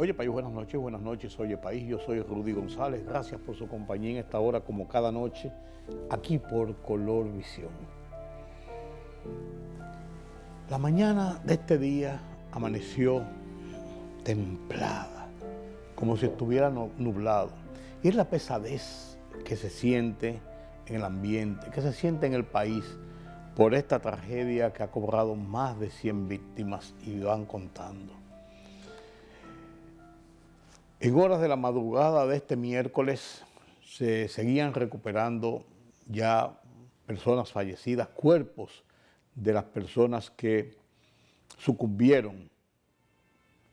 Oye País, buenas noches, Oye País, yo soy Rudy González, gracias por su compañía en esta hora como cada noche, aquí por Color Visión. La mañana de este día amaneció templada, como si estuviera nublado, y es la pesadez que se siente en el ambiente, que se siente en el país por esta tragedia que ha cobrado más de 100 víctimas y van contando. En horas de la madrugada de este miércoles se seguían recuperando ya personas fallecidas, cuerpos de las personas que sucumbieron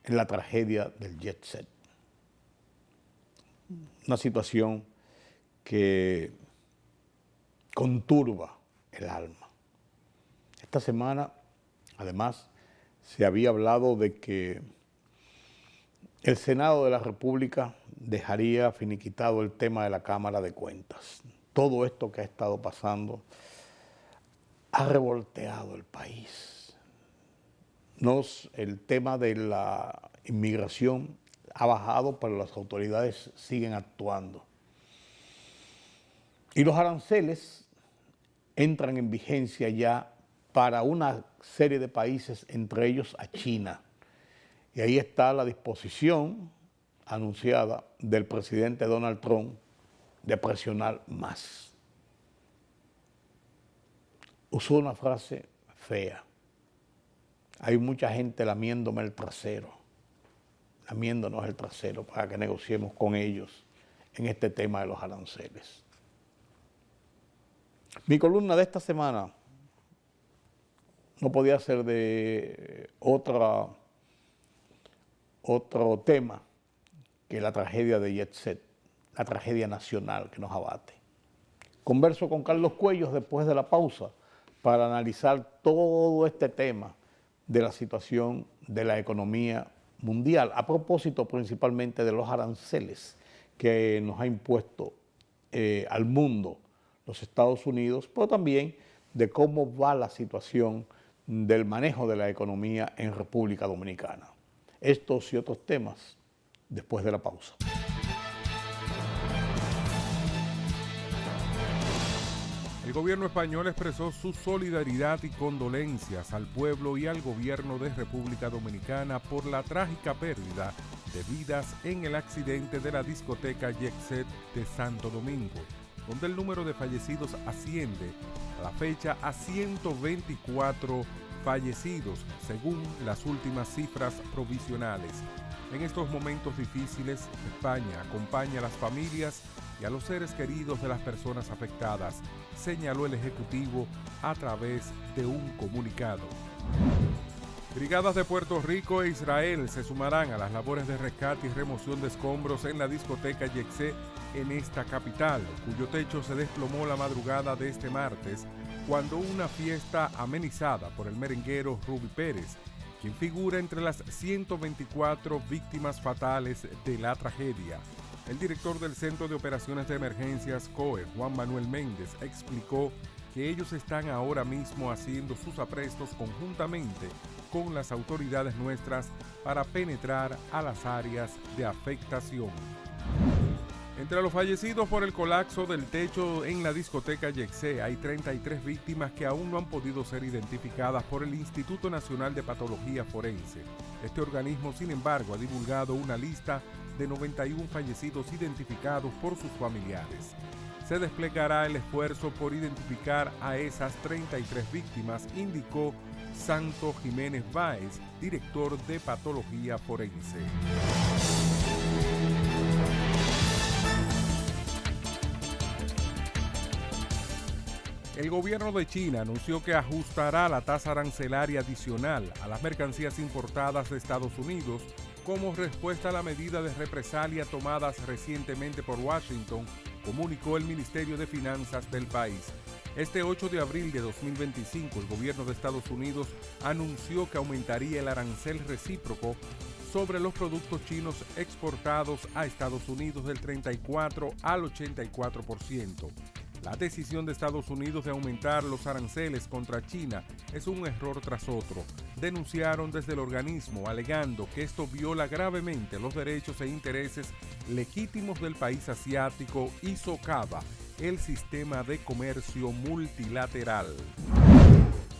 en la tragedia del Jet Set. Una situación que conturba el alma. Esta semana, además, se había hablado de que el Senado de la República dejaría finiquitado el tema de la Cámara de Cuentas. Todo esto que ha estado pasando ha revolteado el país. El tema de la inmigración ha bajado, pero las autoridades siguen actuando. Y los aranceles entran en vigencia ya para una serie de países, entre ellos a China. Y ahí está la disposición anunciada del presidente Donald Trump de presionar más. Usó una frase fea. Hay mucha gente lamiéndonos el trasero para que negociemos con ellos en este tema de los aranceles. Mi columna de esta semana no podía ser de otro tema que la tragedia de Jet Set, la tragedia nacional que nos abate. Converso con Carlos Cuellos después de la pausa para analizar todo este tema de la situación de la economía mundial, a propósito principalmente de los aranceles que nos ha impuesto al mundo los Estados Unidos, pero también de cómo va la situación del manejo de la economía en República Dominicana. Estos y otros temas después de la pausa. El gobierno español expresó su solidaridad y condolencias al pueblo y al gobierno de República Dominicana por la trágica pérdida de vidas en el accidente de la discoteca Jet Set de Santo Domingo, donde el número de fallecidos asciende a la fecha a 124 fallecidos, según las últimas cifras provisionales. En estos momentos difíciles, España acompaña a las familias y a los seres queridos de las personas afectadas, señaló el Ejecutivo a través de un comunicado. Brigadas de Puerto Rico e Israel se sumarán a las labores de rescate y remoción de escombros en la discoteca Jet Set en esta capital, cuyo techo se desplomó la madrugada de este martes, cuando una fiesta amenizada por el merenguero Ruby Pérez, quien figura entre las 124 víctimas fatales de la tragedia. El director del Centro de Operaciones de Emergencias, COE, Juan Manuel Méndez, explicó que ellos están ahora mismo haciendo sus aprestos conjuntamente con las autoridades nuestras para penetrar a las áreas de afectación. Entre los fallecidos por el colapso del techo en la discoteca Jet Set hay 33 víctimas que aún no han podido ser identificadas por el Instituto Nacional de Patología Forense. Este organismo, sin embargo, ha divulgado una lista de 91 fallecidos identificados por sus familiares. Se desplegará el esfuerzo por identificar a esas 33 víctimas, indicó Santo Jiménez Báez, director de Patología Forense. El gobierno de China anunció que ajustará la tasa arancelaria adicional a las mercancías importadas de Estados Unidos como respuesta a la medida de represalia tomadas recientemente por Washington, comunicó el Ministerio de Finanzas del país. Este 8 de abril de 2025, el gobierno de Estados Unidos anunció que aumentaría el arancel recíproco sobre los productos chinos exportados a Estados Unidos del 34 al 84%. La decisión de Estados Unidos de aumentar los aranceles contra China es un error tras otro, denunciaron desde el organismo, alegando que esto viola gravemente los derechos e intereses legítimos del país asiático y socava el sistema de comercio multilateral.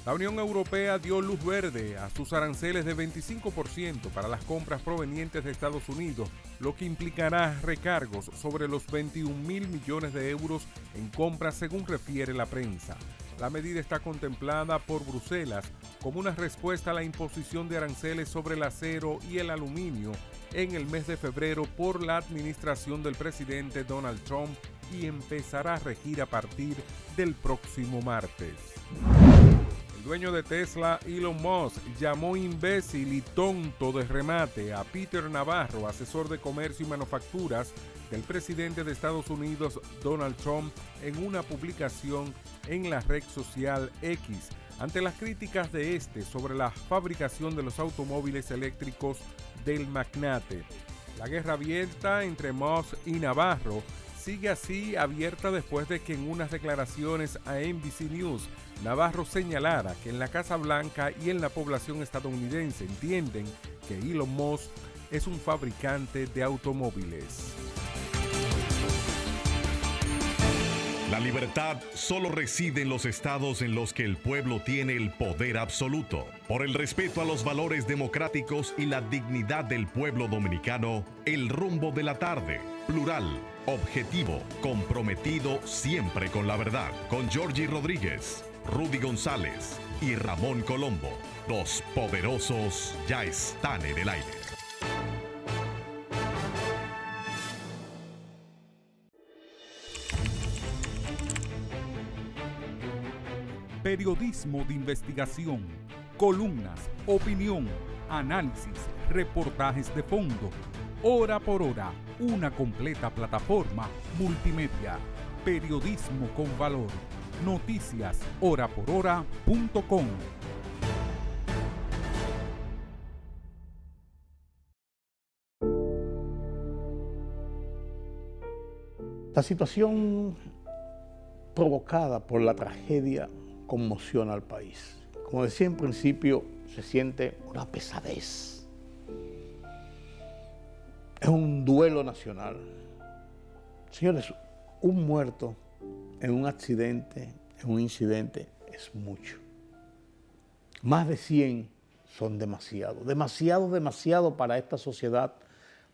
La Unión Europea dio luz verde a sus aranceles de 25% para las compras provenientes de Estados Unidos, lo que implicará recargos sobre los 21.000 millones de euros en compras, según refiere la prensa. La medida está contemplada por Bruselas como una respuesta a la imposición de aranceles sobre el acero y el aluminio en el mes de febrero por la administración del presidente Donald Trump y empezará a regir a partir del próximo martes. El dueño de Tesla, Elon Musk, llamó imbécil y tonto de remate a Peter Navarro, asesor de comercio y manufacturas del presidente de Estados Unidos, Donald Trump, en una publicación en la red social X, ante las críticas de este sobre la fabricación de los automóviles eléctricos del magnate. La guerra abierta entre Musk y Navarro sigue así abierta después de que en unas declaraciones a NBC News, Navarro señalara que en la Casa Blanca y en la población estadounidense entienden que Elon Musk es un fabricante de automóviles. La libertad solo reside en los estados en los que el pueblo tiene el poder absoluto. Por el respeto a los valores democráticos y la dignidad del pueblo dominicano, El Rumbo de la Tarde, plural, objetivo, comprometido siempre con la verdad. Con Georgie Rodríguez, Rudy González y Ramón Colombo. Los poderosos ya están en el aire. Periodismo de investigación, columnas, opinión, análisis, reportajes de fondo. Hora por hora, una completa plataforma multimedia. Periodismo con valor. Noticias horaporhora.com. La situación provocada por la tragedia conmociona al país. Como decía en principio, se siente una pesadez. Es un duelo nacional. Señores, un muerto en un accidente, en un incidente, es mucho. Más de 100 son demasiado. Demasiado para esta sociedad,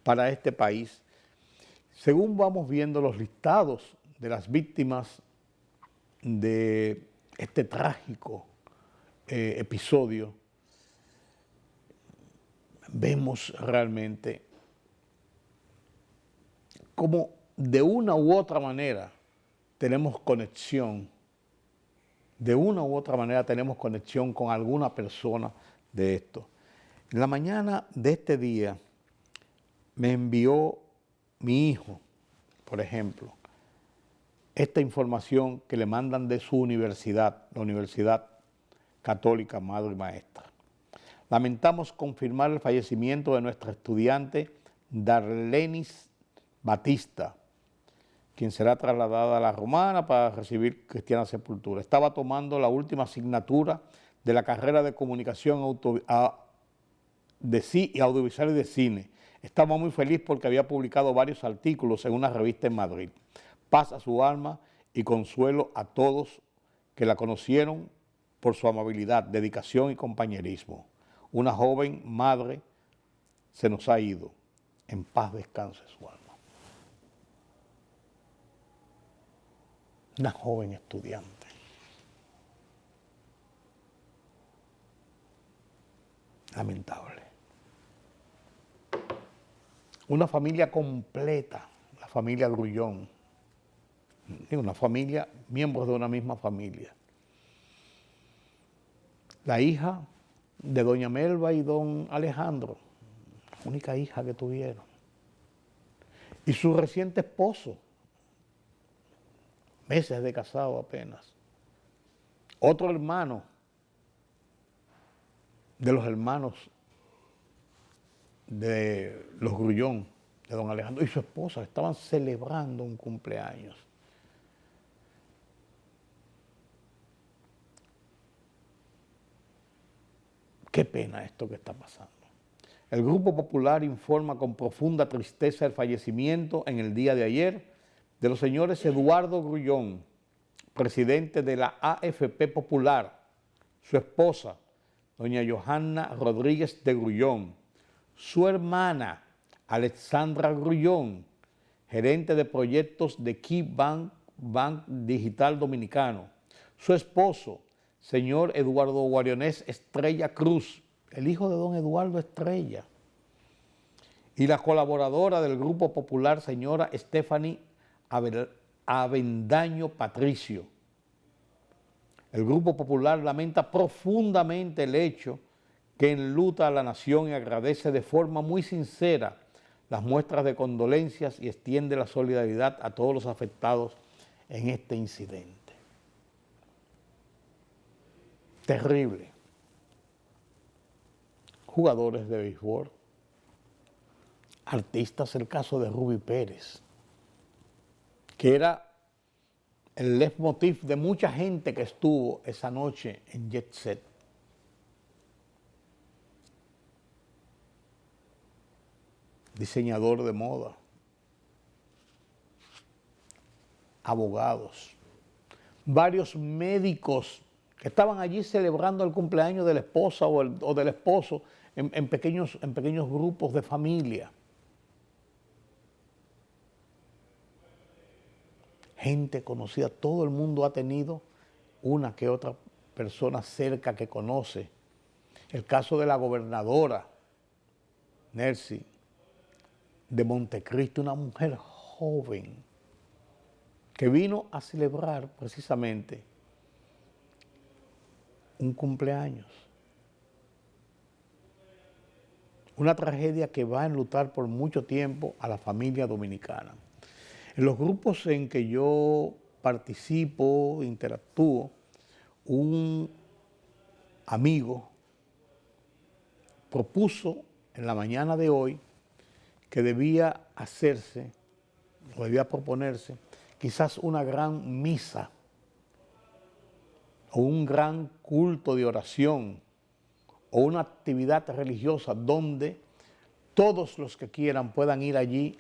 para este país. Según vamos viendo los listados de las víctimas de este trágico episodio, vemos realmente cómo de una u otra manera tenemos conexión, con alguna persona de esto. En la mañana de este día me envió mi hijo, por ejemplo, esta información que le mandan de su universidad, la Universidad Católica Madre y Maestra. Lamentamos confirmar el fallecimiento de nuestra estudiante Darlenis Batista, quien será trasladada a La Romana para recibir cristiana sepultura. Estaba tomando la última asignatura de la carrera de Comunicación Audiovisual y de Cine. Estaba muy feliz porque había publicado varios artículos en una revista en Madrid. Paz a su alma y consuelo a todos que la conocieron por su amabilidad, dedicación y compañerismo. Una joven madre se nos ha ido. En paz descanse su alma. Una joven estudiante. Lamentable. Una familia completa, la familia Grullón. Una familia, miembros de una misma familia. La hija de doña Melba y don Alejandro, única hija que tuvieron. Y su reciente esposo, meses de casado apenas. Otro hermano de los hermanos de los Grullón, de don Alejandro y su esposa, estaban celebrando un cumpleaños. Qué pena esto que está pasando. El Grupo Popular informa con profunda tristeza el fallecimiento en el día de ayer de los señores Eduardo Grullón, presidente de la AFP Popular, su esposa, doña Johanna Rodríguez de Grullón, su hermana, Alexandra Grullón, gerente de proyectos de Key Bank Digital Dominicano, su esposo, señor Eduardo Guarionés Estrella Cruz, el hijo de don Eduardo Estrella, y la colaboradora del Grupo Popular, señora Stephanie Avendaño Patricio. El Grupo Popular lamenta profundamente el hecho que enluta a la nación y agradece de forma muy sincera las muestras de condolencias y extiende la solidaridad a todos los afectados en este incidente. Terrible. Jugadores de béisbol, artistas, el caso de Ruby Pérez, que era el leitmotiv de mucha gente que estuvo esa noche en Jet Set. Diseñador de moda, abogados, varios médicos que estaban allí celebrando el cumpleaños de la esposa o del esposo en pequeños grupos de familia. Gente conocida, todo el mundo ha tenido una que otra persona cerca que conoce. El caso de la gobernadora Nercy de Montecristi, una mujer joven que vino a celebrar precisamente un cumpleaños. Una tragedia que va a enlutar por mucho tiempo a la familia dominicana. En los grupos en que yo participo, interactúo, un amigo propuso en la mañana de hoy que debía hacerse, o debía proponerse, quizás una gran misa o un gran culto de oración o una actividad religiosa donde todos los que quieran puedan ir allí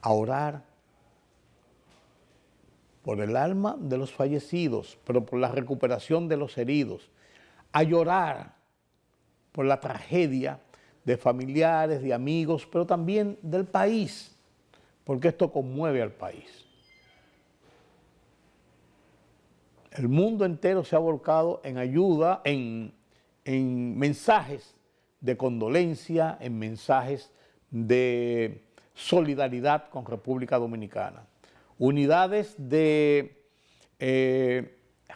a orar por el alma de los fallecidos, pero por la recuperación de los heridos, a llorar por la tragedia de familiares, de amigos, pero también del país, porque esto conmueve al país. El mundo entero se ha volcado en ayuda, en mensajes de condolencia, en mensajes de solidaridad con República Dominicana. Unidades de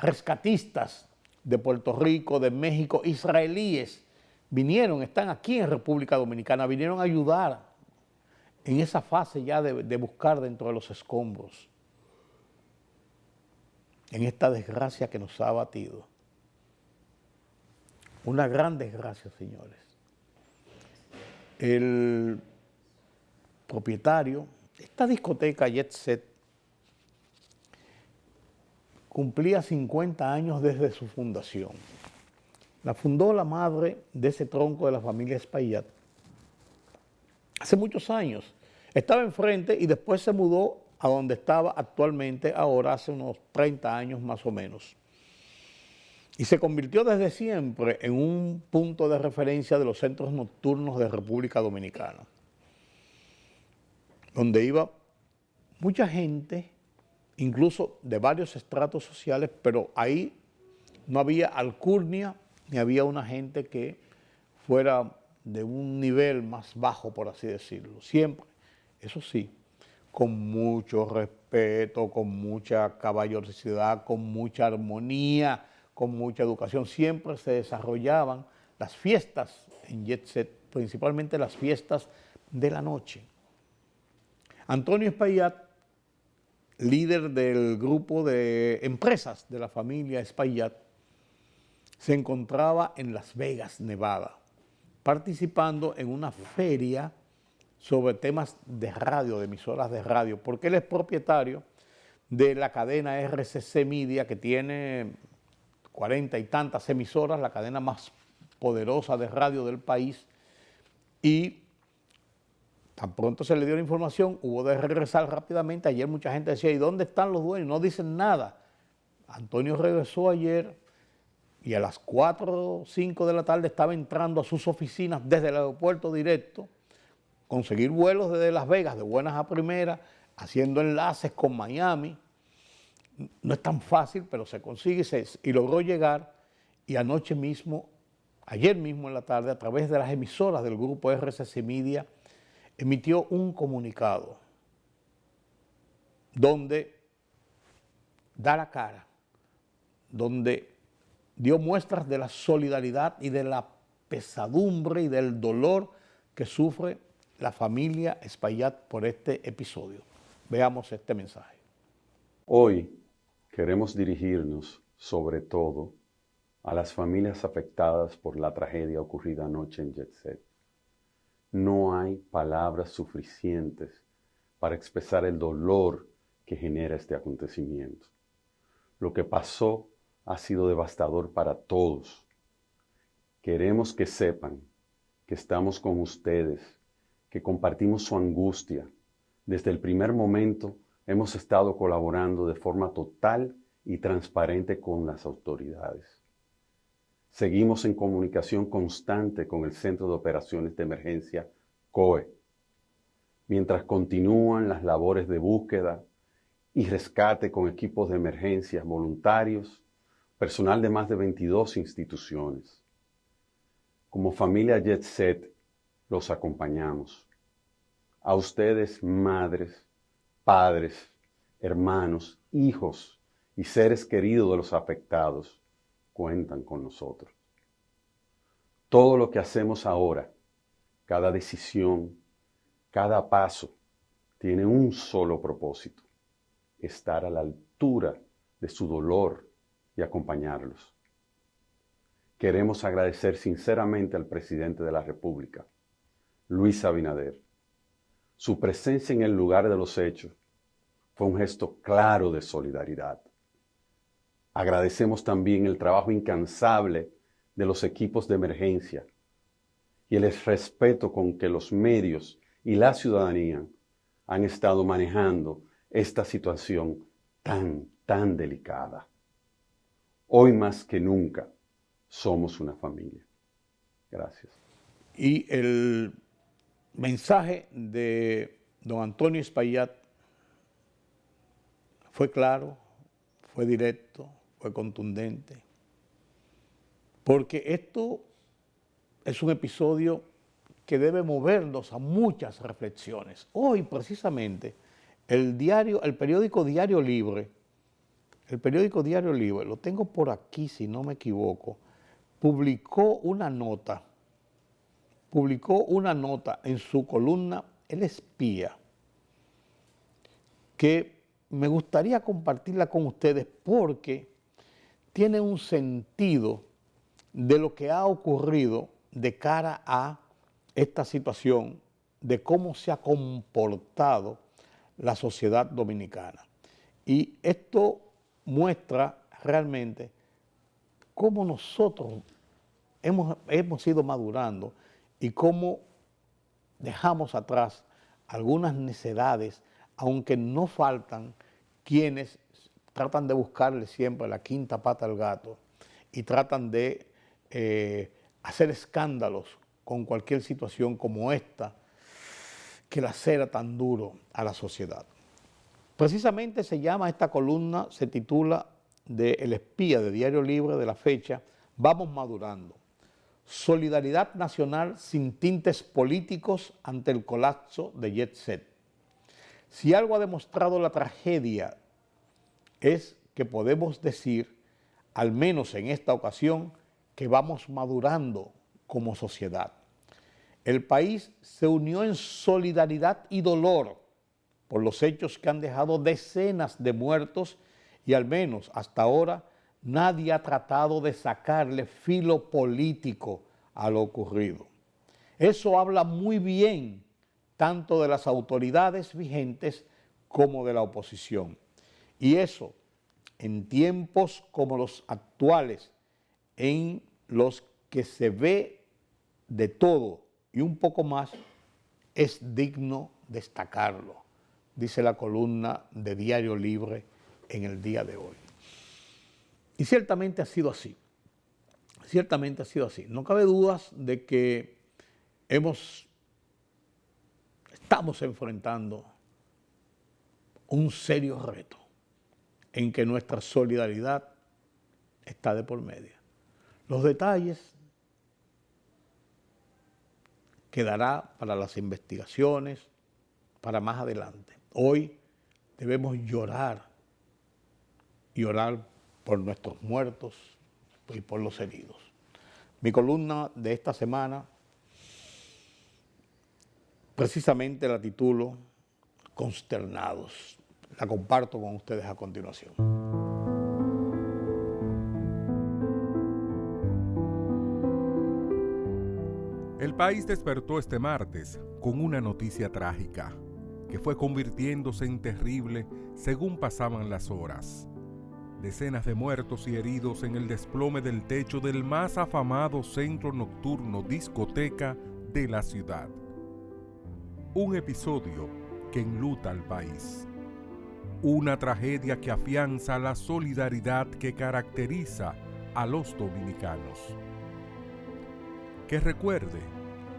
rescatistas de Puerto Rico, de México, israelíes, están aquí en República Dominicana, vinieron a ayudar en esa fase ya de buscar dentro de los escombros, en esta desgracia que nos ha abatido. Una gran desgracia, señores. El propietario de esta discoteca Jet Set cumplía 50 años desde su fundación. La fundó la madre de ese tronco de la familia Espaillat hace muchos años. Estaba enfrente y después se mudó a donde estaba actualmente, ahora hace unos 30 años más o menos. Y se convirtió desde siempre en un punto de referencia de los centros nocturnos de República Dominicana, donde iba mucha gente, incluso de varios estratos sociales, pero ahí no había alcurnia ni había una gente que fuera de un nivel más bajo, por así decirlo. Siempre, eso sí, con mucho respeto, con mucha caballerosidad, con mucha armonía, con mucha educación. Siempre se desarrollaban las fiestas en Jet Set, principalmente las fiestas de la noche. Antonio Espaillat, líder del grupo de empresas de la familia Espaillat, se encontraba en Las Vegas, Nevada, participando en una feria sobre temas de radio, de emisoras de radio, porque él es propietario de la cadena RCC Media, que tiene 40 y tantas emisoras, la cadena más poderosa de radio del país, y tan pronto se le dio la información, hubo de regresar rápidamente. Ayer mucha gente decía, ¿y dónde están los dueños? No dicen nada. Antonio regresó ayer y a las 4 o 5 de la tarde estaba entrando a sus oficinas desde el aeropuerto directo, conseguir vuelos desde Las Vegas de buenas a primeras, haciendo enlaces con Miami. No es tan fácil, pero se consigue y logró llegar. Y anoche mismo, ayer mismo en la tarde, a través de las emisoras del grupo RCC Media, emitió un comunicado donde da la cara, donde dio muestras de la solidaridad y de la pesadumbre y del dolor que sufre la familia Espaillat por este episodio. Veamos este mensaje. Hoy queremos dirigirnos sobre todo a las familias afectadas por la tragedia ocurrida anoche en Jet Set. No hay palabras suficientes para expresar el dolor que genera este acontecimiento. Lo que pasó ha sido devastador para todos. Queremos que sepan que estamos con ustedes, que compartimos su angustia. Desde el primer momento hemos estado colaborando de forma total y transparente con las autoridades. Seguimos en comunicación constante con el Centro de Operaciones de Emergencia, COE, mientras continúan las labores de búsqueda y rescate con equipos de emergencias voluntarios, personal de más de 22 instituciones. Como familia Jet Set, los acompañamos. A ustedes, madres, padres, hermanos, hijos y seres queridos de los afectados, cuentan con nosotros. Todo lo que hacemos ahora, cada decisión, cada paso, tiene un solo propósito: estar a la altura de su dolor y acompañarlos. Queremos agradecer sinceramente al presidente de la República, Luis Abinader. Su presencia en el lugar de los hechos fue un gesto claro de solidaridad. Agradecemos también el trabajo incansable de los equipos de emergencia y el respeto con que los medios y la ciudadanía han estado manejando esta situación tan delicada. Hoy más que nunca somos una familia. Gracias. Y el mensaje de don Antonio Espaillat fue claro, fue directo, fue contundente, porque esto es un episodio que debe movernos a muchas reflexiones. Hoy, precisamente, el periódico Diario Libre, lo tengo por aquí si no me equivoco, publicó una nota en su columna El Espía, que me gustaría compartirla con ustedes porque tiene un sentido de lo que ha ocurrido de cara a esta situación, de cómo se ha comportado la sociedad dominicana. Y esto muestra realmente cómo nosotros hemos ido madurando y cómo dejamos atrás algunas necedades, aunque no faltan quienes tratan de buscarle siempre la quinta pata al gato y tratan de hacer escándalos con cualquier situación como esta que lacera tan duro a la sociedad. Precisamente esta columna se titula de El Espía de Diario Libre de la fecha Vamos madurando. Solidaridad nacional sin tintes políticos ante el colapso de Jet Set. Si algo ha demostrado la tragedia es que podemos decir, al menos en esta ocasión, que vamos madurando como sociedad. El país se unió en solidaridad y dolor por los hechos que han dejado decenas de muertos y al menos hasta ahora nadie ha tratado de sacarle filo político a lo ocurrido. Eso habla muy bien tanto de las autoridades vigentes como de la oposición. Y eso, en tiempos como los actuales, en los que se ve de todo y un poco más, es digno destacarlo, dice la columna de Diario Libre en el día de hoy. Y ciertamente ha sido así, ciertamente ha sido así. No cabe dudas de que estamos enfrentando un serio reto en que nuestra solidaridad está de por medio. Los detalles quedará para las investigaciones, para más adelante. Hoy debemos llorar por nuestros muertos y por los heridos. Mi columna de esta semana precisamente la titulo Consternados. La comparto con ustedes a continuación. El país despertó este martes con una noticia trágica, que fue convirtiéndose en terrible según pasaban las horas. Decenas de muertos y heridos en el desplome del techo del más afamado centro nocturno discoteca de la ciudad. Un episodio que enluta al país. Una tragedia que afianza la solidaridad que caracteriza a los dominicanos. Que recuerde,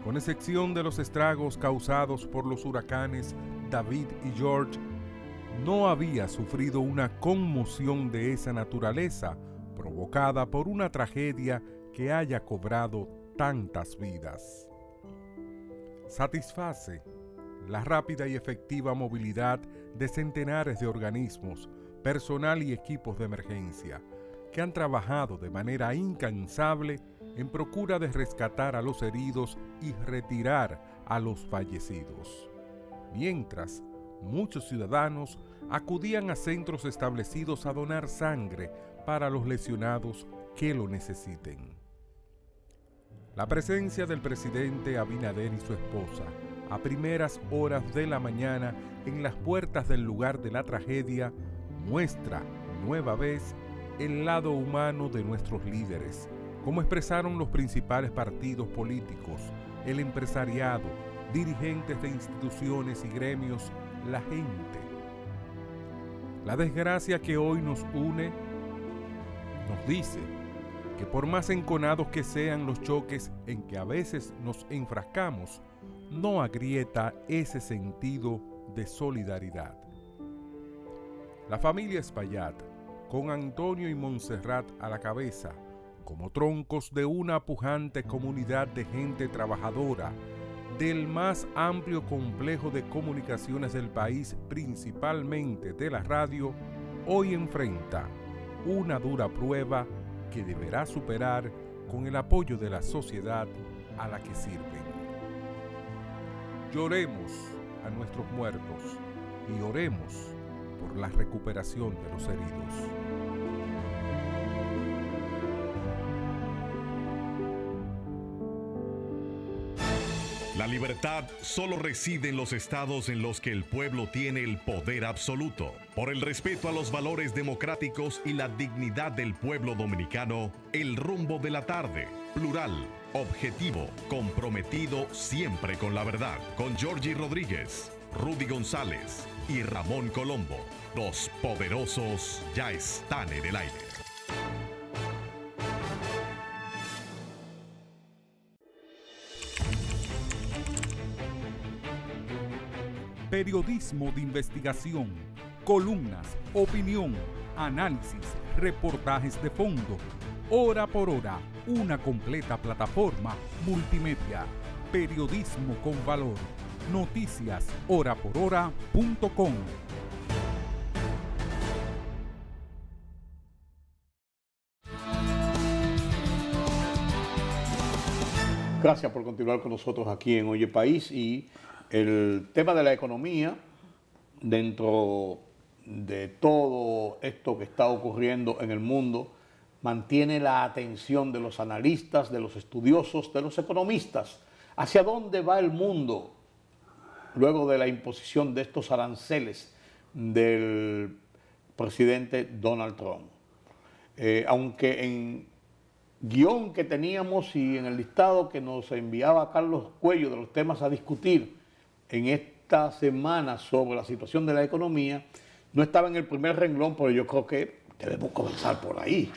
con excepción de los estragos causados por los huracanes David y George, no había sufrido una conmoción de esa naturaleza provocada por una tragedia que haya cobrado tantas vidas. Satisface la rápida y efectiva movilidad de centenares de organismos, personal y equipos de emergencia, que han trabajado de manera incansable en procura de rescatar a los heridos y retirar a los fallecidos. Mientras, muchos ciudadanos acudían a centros establecidos a donar sangre para los lesionados que lo necesiten. La presencia del presidente Abinader y su esposa a primeras horas de la mañana en las puertas del lugar de la tragedia muestra nueva vez el lado humano de nuestros líderes, como expresaron los principales partidos políticos, el empresariado, dirigentes de instituciones y gremios, la gente. La desgracia que hoy nos une nos dice que por más enconados que sean los choques en que a veces nos enfrascamos, no agrieta ese sentido de solidaridad. La familia Espaillat, con Antonio y Montserrat a la cabeza, como troncos de una pujante comunidad de gente trabajadora, del más amplio complejo de comunicaciones del país, principalmente de la radio, hoy enfrenta una dura prueba que deberá superar con el apoyo de la sociedad a la que sirven. Lloremos a nuestros muertos y oremos por la recuperación de los heridos. La libertad solo reside en los estados en los que el pueblo tiene el poder absoluto. Por el respeto a los valores democráticos y la dignidad del pueblo dominicano, El Rumbo de la Tarde, plural, objetivo, comprometido siempre con la verdad. Con Georgie Rodríguez, Rudy González y Ramón Colombo. Los poderosos ya están en el aire. Periodismo de investigación, columnas, opinión, análisis, reportajes de fondo. Hora por hora, una completa plataforma multimedia. Periodismo con valor. Noticias horaporhora.com. Gracias por continuar con nosotros aquí en Oye País. Y el tema de la economía, dentro de todo esto que está ocurriendo en el mundo, mantiene la atención de los analistas, de los estudiosos, de los economistas. ¿Hacia dónde va el mundo luego de la imposición de estos aranceles del presidente Donald Trump? Aunque en guión que teníamos y en el listado que nos enviaba Carlos Cuello de los temas a discutir en esta semana sobre la situación de la economía, no estaba en el primer renglón, pero yo creo que debemos comenzar por ahí.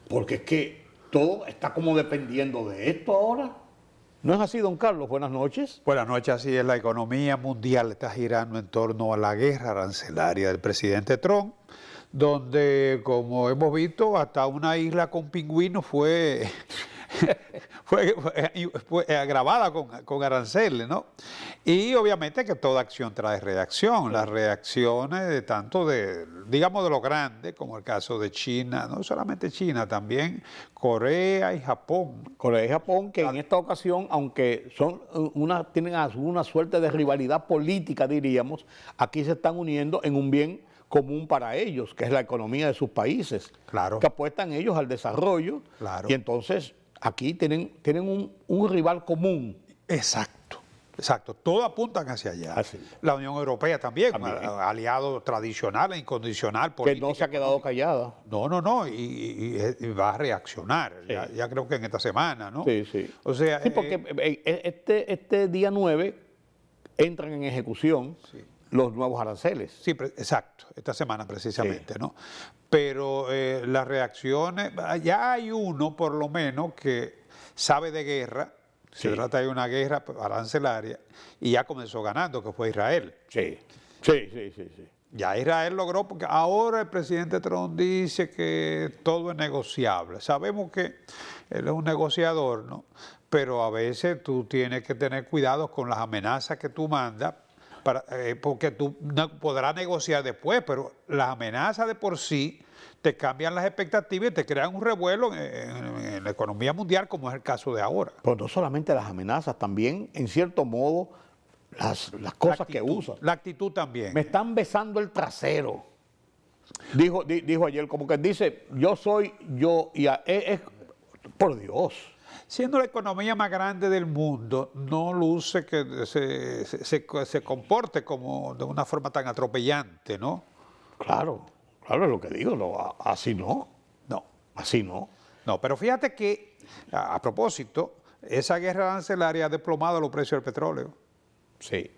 Porque es que todo está como dependiendo de esto ahora. ¿No es así, don Carlos? Buenas noches. Buenas noches, así es. La economía mundial está girando en torno a la guerra arancelaria del presidente Trump, donde, como hemos visto, hasta una isla con pingüinos fue agravada con aranceles, ¿no? Y obviamente que toda acción trae reacción. Las reacciones de tanto digamos, de los grandes, como el caso de China, no solamente China, también Corea y Japón. Corea y Japón, que en esta ocasión, aunque tienen alguna suerte de rivalidad política, diríamos, aquí se están uniendo en un bien común para ellos, que es la economía de sus países. Claro. Que apuestan ellos al desarrollo. Claro. Y entonces aquí tienen un rival común. Exacto. Todos apuntan hacia allá. Así. La Unión Europea también. Aliado tradicional e incondicional. Que no se ha quedado callada. No, y va a reaccionar. Sí. Ya creo que en esta semana, ¿no? Sí. O sea, sí, porque este día 9 entran en ejecución los nuevos aranceles. Sí, exacto, esta semana precisamente, ¿no? Pero las reacciones, ya hay uno por lo menos que sabe de guerra. Se trata de una guerra arancelaria y ya comenzó ganando, que fue Israel. Sí. Ya Israel logró, porque ahora el presidente Trump dice que todo es negociable. Sabemos que él es un negociador, ¿no? Pero a veces tú tienes que tener cuidado con las amenazas que tú mandas, porque tú podrás negociar después, pero las amenazas de por sí te cambian las expectativas y te crean un revuelo en la economía mundial, como es el caso de ahora. Pero no solamente las amenazas, también, en cierto modo, las cosas que usan. La actitud también. Me están besando el trasero. Dijo ayer, como que dice, yo soy yo, y por Dios. Siendo la economía más grande del mundo, no luce que se comporte como de una forma tan atropellante, ¿no? Claro, es lo que digo, así no. No. Así no. No, pero fíjate que, a propósito, esa guerra arancelaria ha desplomado los precios del petróleo. Sí.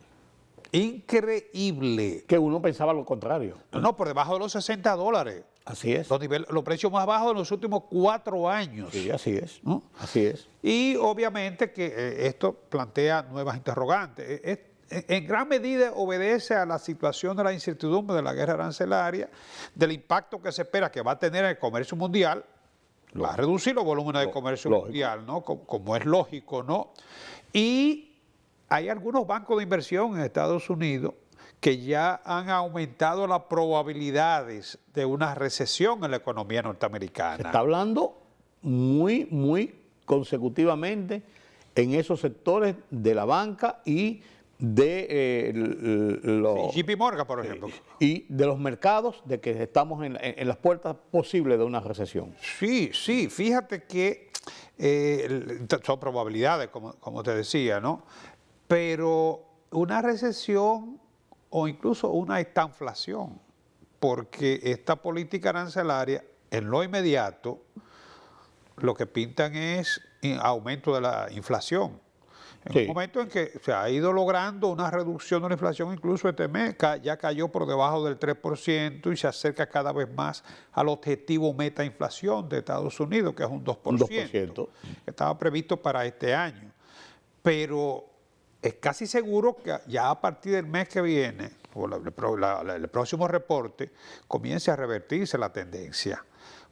Increíble. Que uno pensaba lo contrario. No, por debajo de los $60. Así es. Los precios más bajos de los últimos 4 años. Sí, así es. ¿No? Así es. Y obviamente que esto plantea nuevas interrogantes. En gran medida obedece a la situación de la incertidumbre de la guerra arancelaria, del impacto que se espera que va a tener en el comercio mundial. Va a reducir los volúmenes de comercio mundial, ¿no? Como es lógico, ¿no? Y hay algunos bancos de inversión en Estados Unidos que ya han aumentado las probabilidades de una recesión en la economía norteamericana. Se está hablando muy consecutivamente en esos sectores de la banca y de los... JP Morgan, por ejemplo. Y de los mercados, de que estamos en las puertas posibles de una recesión. Sí, fíjate que son probabilidades, como te decía, ¿no? Pero una recesión o incluso una estanflación, porque esta política arancelaria, en lo inmediato, lo que pintan es aumento de la inflación. En un momento en que se ha ido logrando una reducción de la inflación, incluso este mes ya cayó por debajo del 3% y se acerca cada vez más al objetivo meta inflación de Estados Unidos, que es un 2%, que estaba previsto para este año. Pero es casi seguro que ya a partir del mes que viene, o el próximo reporte, comience a revertirse la tendencia.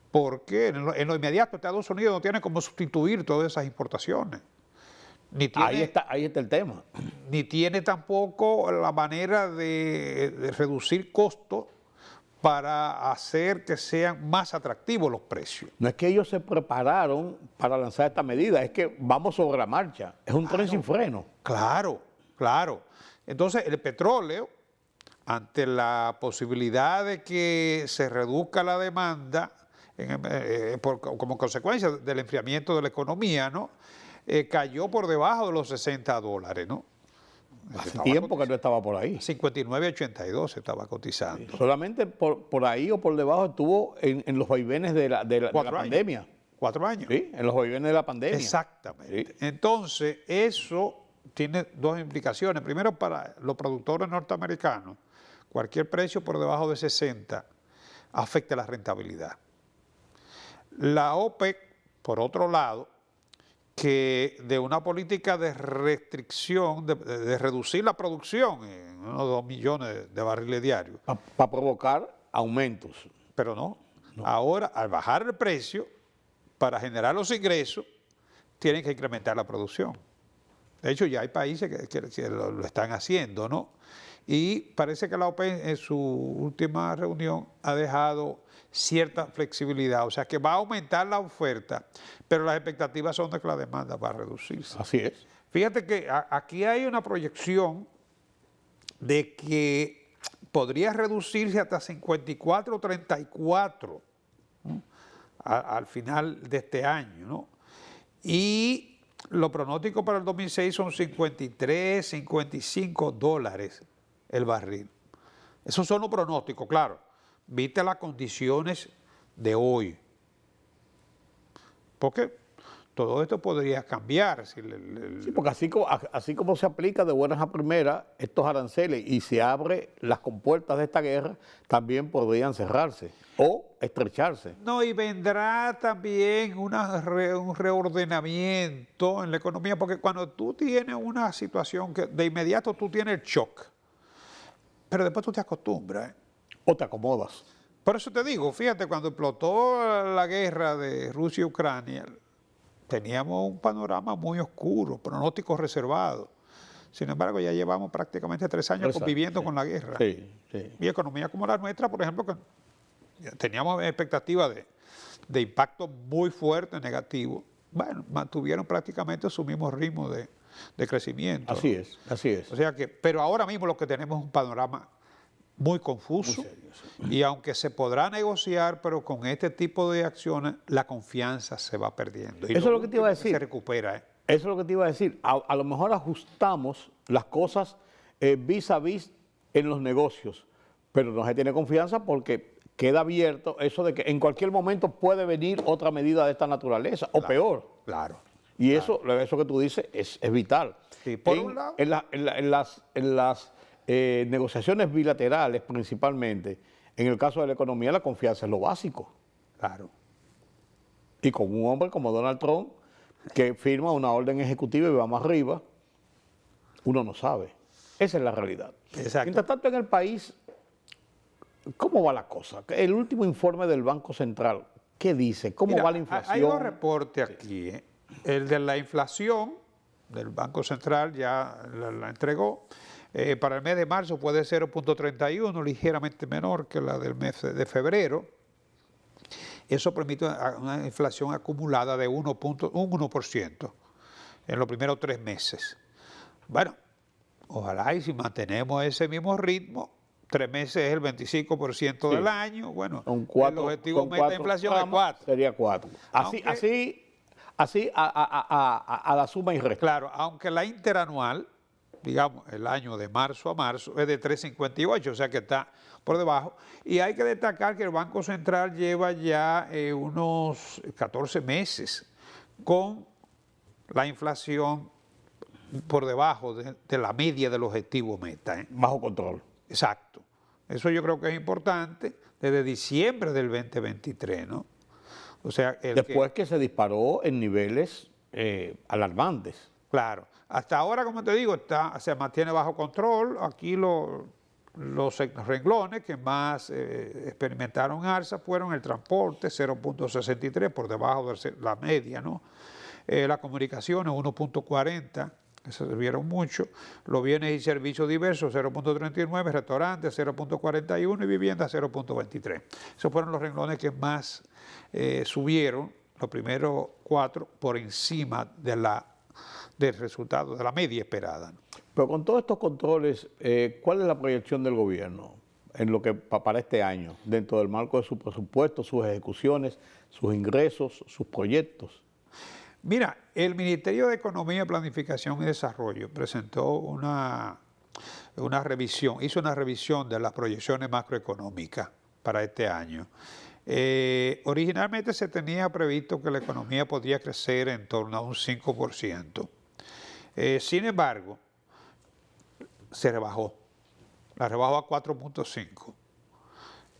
Porque en lo inmediato Estados Unidos no tiene cómo sustituir todas esas importaciones. Ahí está el tema. Ni tiene tampoco la manera de reducir costos para hacer que sean más atractivos los precios. No es que ellos se prepararon para lanzar esta medida, es que vamos sobre la marcha. Es un tren sin freno. Claro. Entonces, el petróleo, ante la posibilidad de que se reduzca la demanda como consecuencia del enfriamiento de la economía, ¿no? Cayó por debajo de los $60, ¿no? Hace tiempo que no estaba por ahí. 59.82 se estaba cotizando. Solamente por ahí o por debajo estuvo en los vaivenes de la pandemia. 4 años. Sí, en los vaivenes de la pandemia. Exactamente. Sí. Entonces, eso tiene dos implicaciones. Primero, para los productores norteamericanos, cualquier precio por debajo de 60 afecta la rentabilidad. La OPEC, por otro lado, que de una política de restricción, de reducir la producción en unos 2 millones de barriles diarios. Para provocar aumentos. Pero no. Ahora, al bajar el precio, para generar los ingresos, tienen que incrementar la producción. De hecho, ya hay países que lo están haciendo, ¿no? Y parece que la OPEC en su última reunión ha dejado cierta flexibilidad, o sea que va a aumentar la oferta, pero las expectativas son de que la demanda va a reducirse. Así es. Fíjate que aquí hay una proyección de que podría reducirse hasta 54 o 34, ¿no? Al final de este año, ¿no? Y los pronósticos para el 2006 son 53, 55 dólares el barril. Esos son los pronósticos, claro. Viste las condiciones de hoy. Porque todo esto podría cambiar. Sí, porque así como se aplica de buenas a primeras estos aranceles y se abren las compuertas de esta guerra, también podrían cerrarse o estrecharse. No, y vendrá también un reordenamiento en la economía, porque cuando tú tienes una situación que de inmediato tú tienes el shock, pero después tú te acostumbras, ¿eh? O te acomodas. Por eso te digo, fíjate, cuando explotó la guerra de Rusia y Ucrania, teníamos un panorama muy oscuro, pronósticos reservados. Sin embargo, ya llevamos prácticamente 3 años conviviendo con la guerra. Sí, sí. Y economía como la nuestra, por ejemplo, que teníamos expectativas de impacto muy fuerte, negativo. Bueno, mantuvieron prácticamente su mismo ritmo de crecimiento. Así es, así es. O sea que, pero ahora mismo lo que tenemos es un panorama muy confuso. Muy serio, sí. Y aunque se podrá negociar, pero con este tipo de acciones, la confianza se va perdiendo. Y Eso es lo que te iba a decir. Se recupera, ¿eh? Eso es lo que te iba a decir. A lo mejor ajustamos las cosas vis a vis en los negocios, pero no se tiene confianza porque queda abierto eso de que en cualquier momento puede venir otra medida de esta naturaleza, o peor. Claro. Y eso que tú dices es vital. Sí, por un lado. En las negociaciones bilaterales principalmente, en el caso de la economía, la confianza es lo básico. Claro. Y con un hombre como Donald Trump, que firma una orden ejecutiva y va más arriba, uno no sabe. Esa es la realidad. Exacto. Mientras tanto, en el país, ¿cómo va la cosa? El último informe del Banco Central, ¿qué dice? ¿Cómo Mira, va la inflación? Hay dos reportes aquí, ¿eh? El de la inflación del Banco Central ya la entregó. Para el mes de marzo puede ser 0.31, ligeramente menor que la del mes de febrero. Eso permite una inflación acumulada de un 1% en los primeros 3 meses. Bueno, ojalá y si mantenemos ese mismo ritmo, 3 meses es el 25% del año, bueno, el objetivo meta de inflación es 4. Sería 4. Así a la suma y resta. Claro, aunque la interanual, digamos, el año de marzo a marzo, es de 3,58, o sea que está por debajo. Y hay que destacar que el Banco Central lleva ya unos 14 meses con la inflación por debajo de la media del objetivo meta, ¿eh? Bajo control. Exacto. Eso yo creo que es importante desde diciembre del 2023, ¿no? O sea, después que se disparó en niveles alarmantes. Claro. Hasta ahora, como te digo, se mantiene bajo control. Aquí los renglones que más experimentaron alza fueron el transporte, 0.63, por debajo de la media, ¿no? Las comunicaciones, 1.40, que se subieron mucho. Los bienes y servicios diversos, 0.39, restaurantes, 0.41 y vivienda, 0.23. Esos fueron los renglones que más subieron, los primeros 4, por encima del resultado, de la media esperada, ¿no? Pero con todos estos controles, ¿cuál es la proyección del gobierno en lo que para este año, dentro del marco de su presupuesto, sus ejecuciones, sus ingresos, sus proyectos? Mira, el Ministerio de Economía, Planificación y Desarrollo presentó una revisión, hizo una revisión de las proyecciones macroeconómicas para este año. Originalmente se tenía previsto que la economía podía crecer en torno a un 5%. Sin embargo, se rebajó. La rebajó a 4.5%.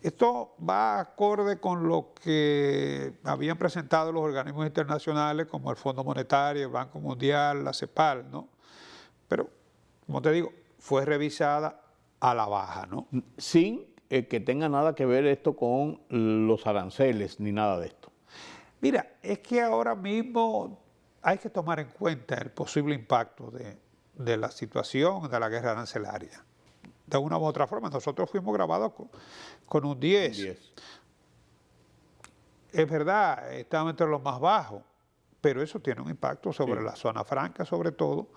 Esto va acorde con lo que habían presentado los organismos internacionales como el Fondo Monetario, el Banco Mundial, la CEPAL, ¿no? Pero, como te digo, fue revisada a la baja, ¿no? Sin que tenga nada que ver esto con los aranceles ni nada de esto. Mira, es que ahora mismo hay que tomar en cuenta el posible impacto de la situación de la guerra arancelaria. De una u otra forma, nosotros fuimos grabados con un 10. Es verdad, estamos entre los más bajos, pero eso tiene un impacto sobre la zona franca, sobre todo,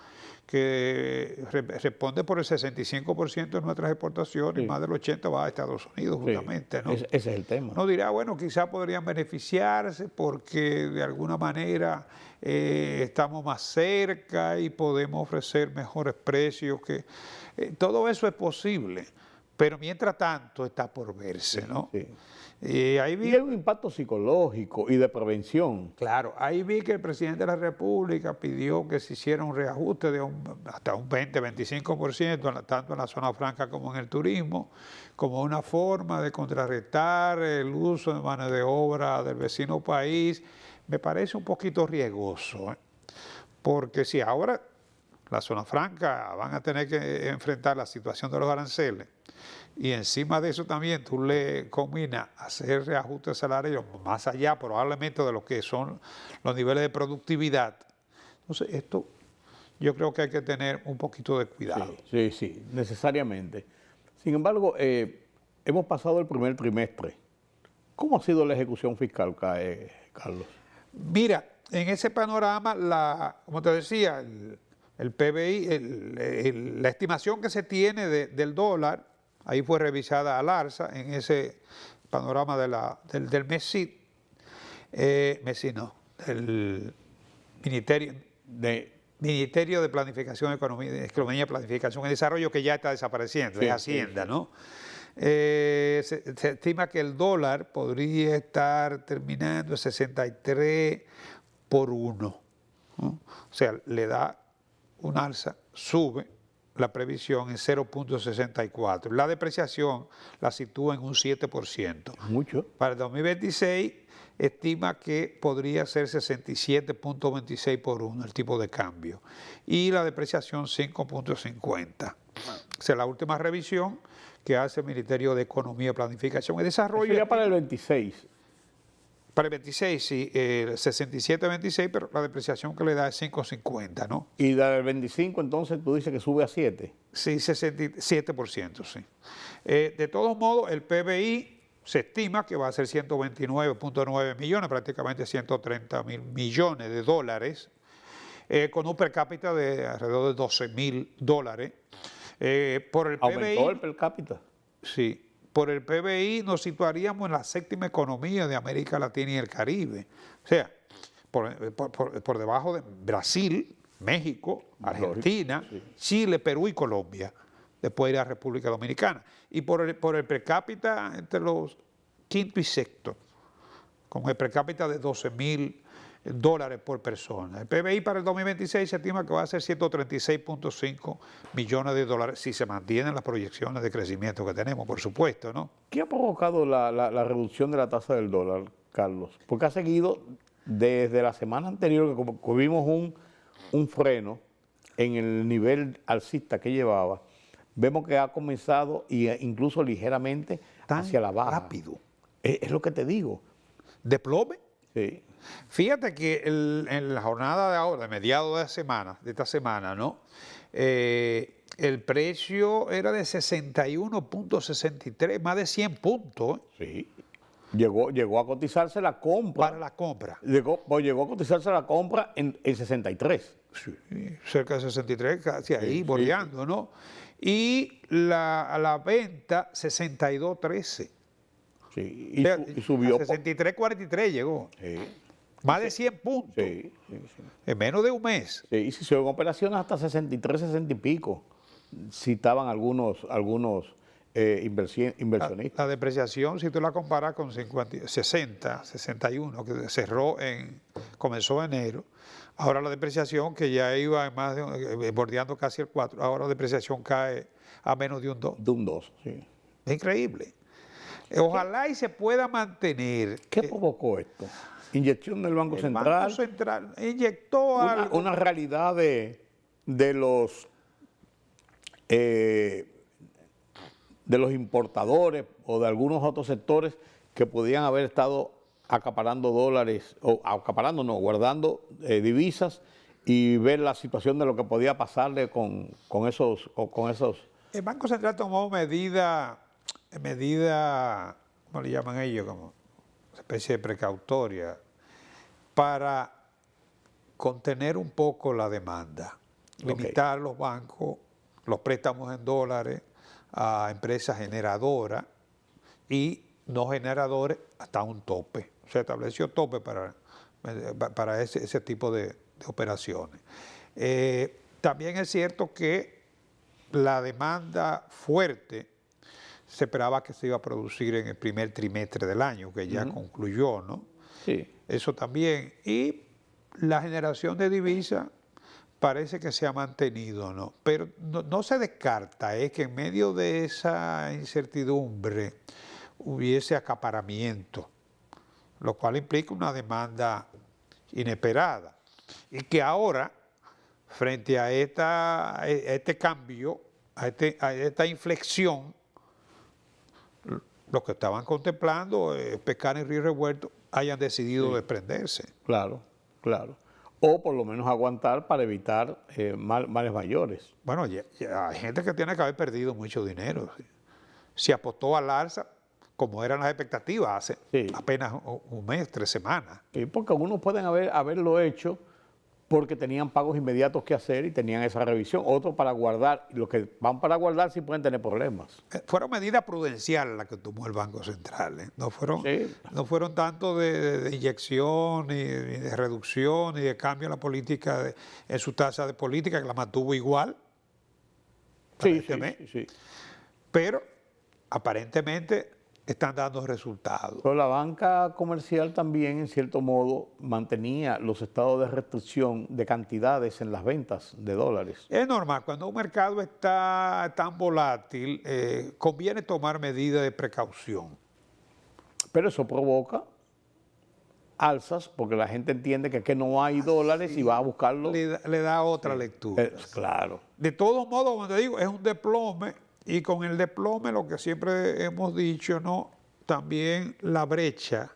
que responde por el 65% de nuestras exportaciones y más del 80% va a Estados Unidos, justamente, ¿no? Ese es el tema. Uno dirá, bueno, quizás podrían beneficiarse porque de alguna manera estamos más cerca y podemos ofrecer mejores precios. Todo eso es posible, pero mientras tanto está por verse, ¿no? Sí. Y ahí vi, Y hay un impacto psicológico y de prevención. claro, ahí vi que el presidente de la República pidió que se hiciera un reajuste de hasta un 20-25%, tanto en la zona franca como en el turismo, como una forma de contrarrestar el uso de mano de obra del vecino país. Me parece un poquito riesgoso, ¿eh? Porque si ahora la zona franca van a tener que enfrentar la situación de los aranceles, y encima de eso también tú le combinas hacer reajustes salariales más allá probablemente de lo que son los niveles de productividad. Entonces esto yo creo que hay que tener un poquito de cuidado. Sí, necesariamente. Sin embargo, hemos pasado el primer trimestre. ¿Cómo ha sido la ejecución fiscal, Carlos? Mira, en ese panorama, como te decía, el PBI, la estimación que se tiene del dólar, ahí fue revisada al alza en ese panorama del MESID, del Ministerio de Planificación, Economía, Planificación y Desarrollo, que ya está desapareciendo, es Hacienda, ¿no? Se estima que el dólar podría estar terminando en 63 por 1, ¿no? O sea, le da un alza, sube la previsión en 0.64. La depreciación la sitúa en un 7%. Mucho. Para el 2026 estima que podría ser 67.26 por 1 el tipo de cambio. Y la depreciación 5.50. O sea, la última revisión que hace el Ministerio de Economía, Planificación y Desarrollo. Eso ya para el 26. Para el 26, sí, 67.26, pero la depreciación que le da es 5.50, ¿no? Y del 25, entonces, tú dices que sube a 7. Sí, 67%, sí. De todos modos, el PBI se estima que va a ser 129.9 millones, prácticamente 130 mil millones de dólares, con un per cápita de alrededor de 12 mil dólares. Por el ¿Aumentó PBI, el per cápita? Sí. Por el PBI nos situaríamos en la séptima economía de América Latina y el Caribe. O sea, por debajo de Brasil, México, Argentina, Chile, Perú y Colombia. Después irá a República Dominicana. Y por el per cápita entre los quinto y sexto, con el per cápita de 12 mil dólares por persona. El PBI para el 2026 se estima que va a ser 136.5 millones de dólares si se mantienen las proyecciones de crecimiento que tenemos, por supuesto, ¿no? ¿Qué ha provocado la reducción de la tasa del dólar, Carlos? Porque ha seguido desde la semana anterior que vimos un freno en el nivel alcista que llevaba. Vemos que ha comenzado incluso ligeramente hacia la baja. Rápido. Es lo que te digo. ¿Desplome? Sí. Fíjate que en la jornada de ahora, de mediados de esta semana, ¿no? El precio era de 61.63, más de 100 puntos. Sí. Llegó a cotizarse la compra. Para la compra. Llegó a cotizarse la compra en 63. Sí, cerca de 63, casi ahí, bordeando, ¿no? Y la venta, 62.13. Sí, Y subió. 63.43 llegó. Sí. Más de 100 puntos. Sí. En menos de un mes. Sí, y si se ven operaciones hasta 63, 60 y pico. Citaban algunos inversionistas. La depreciación, si tú la comparas con 60, 61, que comenzó en enero, ahora la depreciación, que ya iba en más bordeando casi el 4, ahora la depreciación cae a menos de un 2. De un 2, sí. Es increíble. Ojalá y se pueda mantener. ¿Qué provocó esto? Inyección del Banco Central. El Banco Central inyectó una realidad de los importadores o de algunos otros sectores que podían haber estado acaparando dólares, o acaparando no, guardando divisas, y ver la situación de lo que podía pasarle con esos. El Banco Central tomó medida, ¿cómo le llaman ellos? Como una especie de precautoria para contener un poco la demanda, limitar los bancos, los préstamos en dólares a empresas generadoras y no generadores hasta un tope. Se estableció tope para ese tipo de operaciones. También es cierto que la demanda fuerte se esperaba que se iba a producir en el primer trimestre del año, que ya concluyó, ¿no? Sí. Eso también. Y la generación de divisas parece que se ha mantenido, ¿no? Pero no se descarta que en medio de esa incertidumbre hubiese acaparamiento, lo cual implica una demanda inesperada. Y que ahora, frente a este cambio, a esta inflexión, los que estaban contemplando pescar en río revuelto hayan decidido desprenderse. Claro, claro. O por lo menos aguantar para evitar males mayores. Bueno, ya hay gente que tiene que haber perdido mucho dinero. Se apostó al alza, como eran las expectativas, hace apenas un mes, 3 semanas. Sí, porque algunos pueden haberlo hecho porque tenían pagos inmediatos que hacer y tenían esa revisión. Otros para guardar. Los que van para guardar sí pueden tener problemas. Fueron medidas prudenciales las que tomó el Banco Central. No fueron tanto de inyección, ni de reducción, ni de cambio en la política, en su tasa de política, que la mantuvo igual. Sí. Pero aparentemente están dando resultados. Pero la banca comercial también, en cierto modo, mantenía los estados de restricción de cantidades en las ventas de dólares. Es normal, cuando un mercado está tan volátil, conviene tomar medidas de precaución. Pero eso provoca alzas, porque la gente entiende que no hay dólares y va a buscarlo. Le da otra lectura. Claro. De todos modos, como te digo, es un desplome. Y con el desplome, lo que siempre hemos dicho, ¿no? También la brecha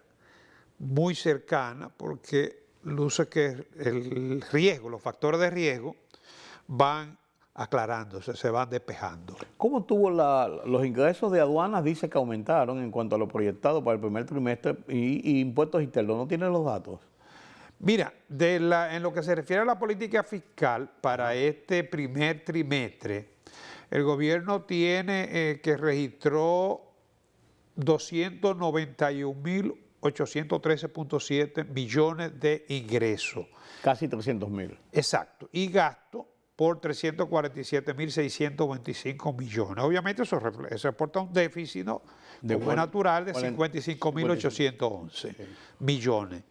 muy cercana, porque luce que el riesgo, los factores de riesgo van aclarándose, se van despejando. ¿Cómo tuvo los ingresos de aduanas? Dice que aumentaron en cuanto a lo proyectado para el primer trimestre y impuestos internos. ¿No tienen los datos? Mira, en lo que se refiere a la política fiscal para este primer trimestre, el gobierno tiene que registró 291.813.7 millones de ingresos. Casi 300.000. Exacto. Y gasto por 347.625 millones. Obviamente eso reporta un déficit, ¿no? Como es natural, de 55.811 millones.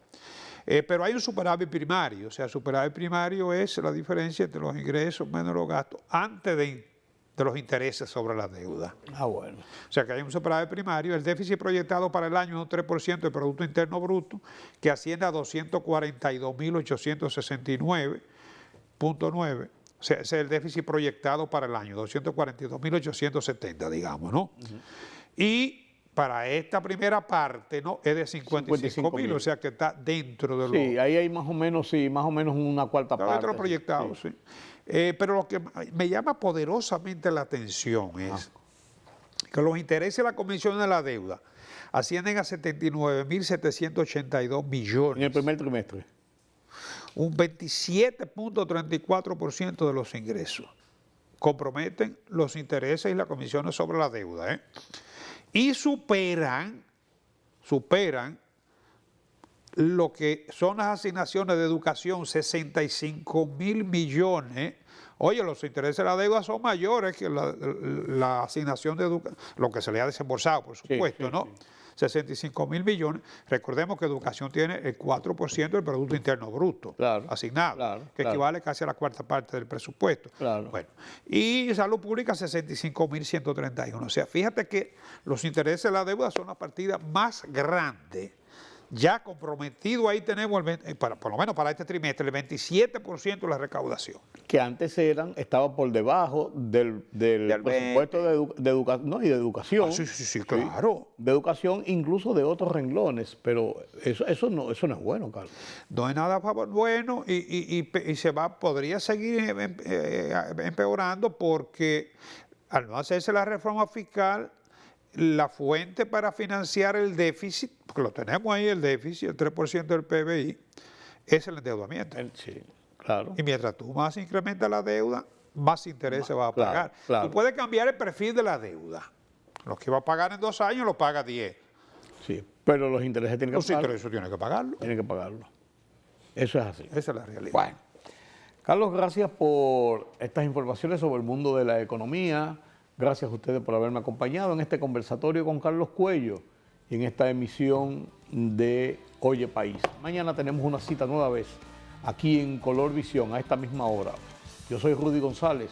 Pero hay un superávit primario. O sea, el superávit primario es la diferencia entre los ingresos menos los gastos antes de los intereses sobre la deuda. Bueno. O sea que hay un superávit primario. El déficit proyectado para el año es un 3% del Producto Interno Bruto, que asciende a 242.869.9. O sea, ese es el déficit proyectado para el año, 242.870, digamos, ¿no? Y para esta primera parte, ¿no? Es de 55.000, o sea que está dentro de lo... Sí, ahí hay más o menos una cuarta parte. Está dentro proyectado, sí. Pero lo que me llama poderosamente la atención es que los intereses de la Comisión de la Deuda ascienden a 79.782 millones. En el primer trimestre. Un 27.34% de los ingresos comprometen los intereses y las comisiones sobre la deuda. Y superan lo que son las asignaciones de educación, 65.000 millones. Oye, los intereses de la deuda son mayores que la asignación de educación, lo que se le ha desembolsado, por supuesto, sí, ¿no? sí. 65.000 millones. Recordemos que educación tiene el 4% del Producto Interno Bruto asignado, que equivale casi a la cuarta parte del presupuesto. Bueno, y salud pública 65.131. O sea, fíjate que los intereses de la deuda son la partida más grande. Ya comprometido, ahí tenemos, por lo menos para este trimestre, el 27% de la recaudación. Que antes estaba por debajo del presupuesto de educación, y de educación. Sí, claro. De educación, incluso de otros renglones, pero eso no es bueno, Carlos. No es nada bueno y podría seguir empeorando porque al no hacerse la reforma fiscal, la fuente para financiar el déficit, porque lo tenemos ahí, el déficit, el 3% del PBI, es el endeudamiento. Sí, claro. Y mientras tú más incrementas la deuda, más intereses vas a pagar. Tú puedes cambiar el perfil de la deuda. Lo que iba a pagar en 2 años lo paga 10. Sí, pero los intereses tienen que pagarlo. Los intereses tienen que pagarlo. Tienen que pagarlo. Eso es así. Esa es la realidad. Bueno, Carlos, gracias por estas informaciones sobre el mundo de la economía. Gracias a ustedes por haberme acompañado en este conversatorio con Carlos Cuello y en esta emisión de Oye País. Mañana tenemos una cita nueva vez aquí en Color Visión a esta misma hora. Yo soy Rudy González.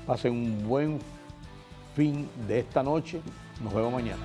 Pasen un buen fin de esta noche. Nos vemos mañana.